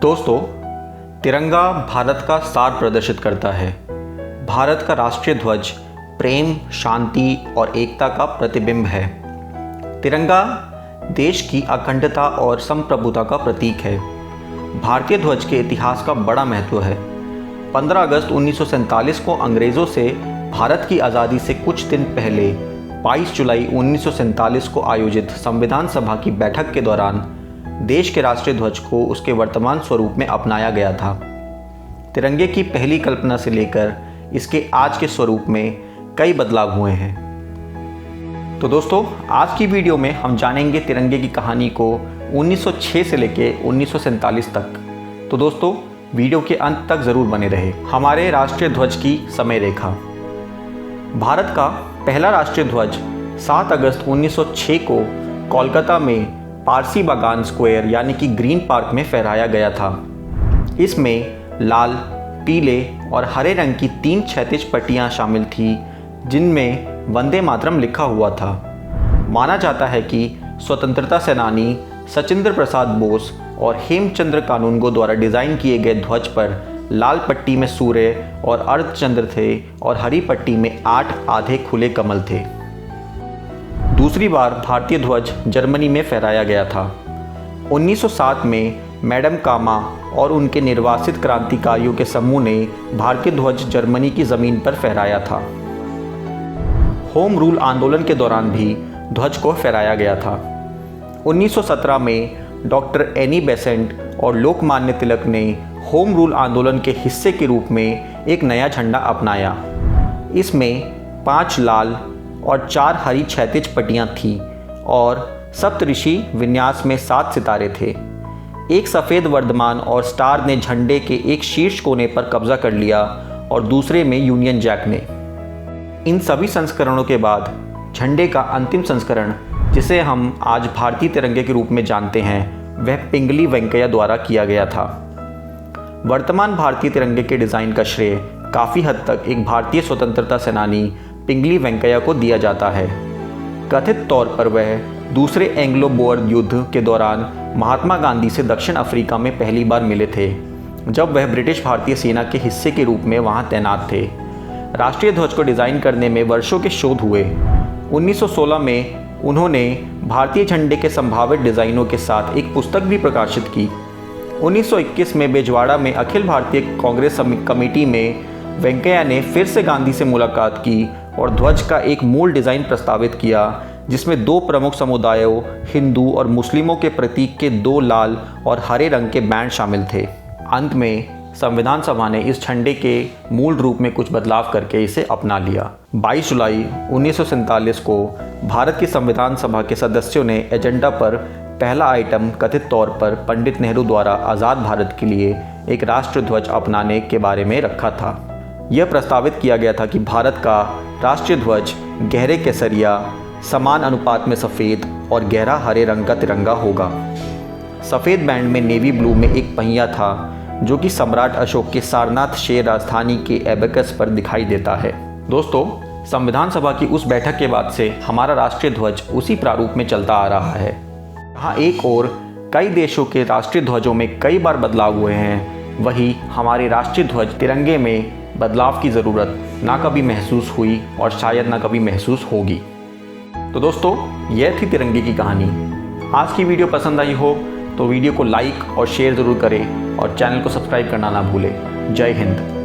दोस्तों, तिरंगा भारत का सार प्रदर्शित करता है। भारत का राष्ट्रीय ध्वज प्रेम, शांति और एकता का प्रतिबिंब है। तिरंगा देश की अखंडता और संप्रभुता का प्रतीक है। भारतीय ध्वज के इतिहास का बड़ा महत्व है। 15 अगस्त 1947 को अंग्रेज़ों से भारत की आज़ादी से कुछ दिन पहले 22 जुलाई 1947 को आयोजित संविधान सभा की बैठक के दौरान देश के राष्ट्रीय ध्वज को उसके वर्तमान स्वरूप में अपनाया गया था। तिरंगे की पहली कल्पना से लेकर इसके आज के स्वरूप में कई बदलाव हुए हैं। तो दोस्तों, आज की वीडियो में हम जानेंगे तिरंगे की कहानी को 1906 से लेकर 1947 तक। तो दोस्तों, वीडियो के अंत तक ज़रूर बने रहे। हमारे राष्ट्रीय ध्वज की समय रेखा। भारत का पहला राष्ट्रीय ध्वज 7 अगस्त 1906 को कोलकाता में पारसी बागान स्क्वायर यानी कि ग्रीन पार्क में फहराया गया था। इसमें लाल, पीले और हरे रंग की 3 क्षैतिज पट्टियां शामिल थीं, जिनमें वंदे मातरम लिखा हुआ था। माना जाता है कि स्वतंत्रता सेनानी सचिंद्र प्रसाद बोस और हेमचंद्र कानूनगो द्वारा डिज़ाइन किए गए ध्वज पर लाल पट्टी में सूर्य और अर्धचंद्र थे और हरी पट्टी में 8 आधे खुले कमल थे। दूसरी बार भारतीय ध्वज जर्मनी में फहराया गया था। 1907 में मैडम कामा और उनके निर्वासित क्रांतिकारियों के समूह ने भारतीय ध्वज जर्मनी की ज़मीन पर फहराया था। होम रूल आंदोलन के दौरान भी ध्वज को फहराया गया था। 1917 में डॉक्टर एनी बेसेंट और लोकमान्य तिलक ने होम रूल आंदोलन के हिस्से के रूप में एक नया झंडा अपनाया। इसमें 5 लाल और 4 हरी क्षैतिज पट्टियाँ थीं और सप्तऋषि विन्यास में 7 सितारे थे। एक सफ़ेद वर्धमान और स्टार ने झंडे के एक शीर्ष कोने पर कब्जा कर लिया और दूसरे में यूनियन जैक ने। इन सभी संस्करणों के बाद झंडे का अंतिम संस्करण, जिसे हम आज भारतीय तिरंगे के रूप में जानते हैं, वह पिंगली वेंकैया द्वारा किया गया था। वर्तमान भारतीय तिरंगे के डिज़ाइन का श्रेय काफ़ी हद तक एक भारतीय स्वतंत्रता सेनानी पिंगली वेंकैया को दिया जाता है। कथित तौर पर वह दूसरे एंग्लो बोअर युद्ध के दौरान महात्मा गांधी से दक्षिण अफ्रीका में पहली बार मिले थे, जब वह ब्रिटिश भारतीय सेना के हिस्से के रूप में वहां तैनात थे। राष्ट्रीय ध्वज को डिज़ाइन करने में वर्षों के शोध हुए। 1916 में उन्होंने भारतीय झंडे के संभावित डिज़ाइनों के साथ एक पुस्तक भी प्रकाशित की। 1921 में बेजवाड़ा में अखिल भारतीय कांग्रेस कमेटी में वेंकैया ने फिर से गांधी से मुलाकात की और ध्वज का एक मूल डिज़ाइन प्रस्तावित किया, जिसमें 2 प्रमुख समुदायों हिंदू और मुस्लिमों के प्रतीक के 2 लाल और हरे रंग के बैंड शामिल थे। अंत में संविधान सभा ने इस झंडे के मूल रूप में कुछ बदलाव करके इसे अपना लिया। 22 जुलाई 1947 को भारत की संविधान सभा के सदस्यों ने एजेंडा पर पहला आइटम कथित तौर पर पंडित नेहरू द्वारा आज़ाद भारत के लिए एक राष्ट्रीय ध्वज अपनाने के बारे में रखा था। यह प्रस्तावित किया गया था कि भारत का राष्ट्रीय ध्वज गहरे केसरिया, समान अनुपात में सफ़ेद और गहरा हरे रंग का तिरंगा होगा। सफ़ेद बैंड में नेवी ब्लू में एक पहिया था, जो कि सम्राट अशोक के सारनाथ शेर राजधानी के एबेकस पर दिखाई देता है। दोस्तों, संविधान सभा की उस बैठक के बाद से हमारा राष्ट्रीय ध्वज उसी प्रारूप में चलता आ रहा है। यहाँ एक और कई देशों के राष्ट्रीय ध्वजों में कई बार बदलाव हुए हैं, वही हमारे राष्ट्रीय ध्वज तिरंगे में बदलाव की ज़रूरत ना कभी महसूस हुई और शायद ना कभी महसूस होगी। तो दोस्तों, यह थी तिरंगे की कहानी। आज की वीडियो पसंद आई हो तो वीडियो को लाइक और शेयर ज़रूर करें और चैनल को सब्सक्राइब करना ना भूलें। जय हिंद।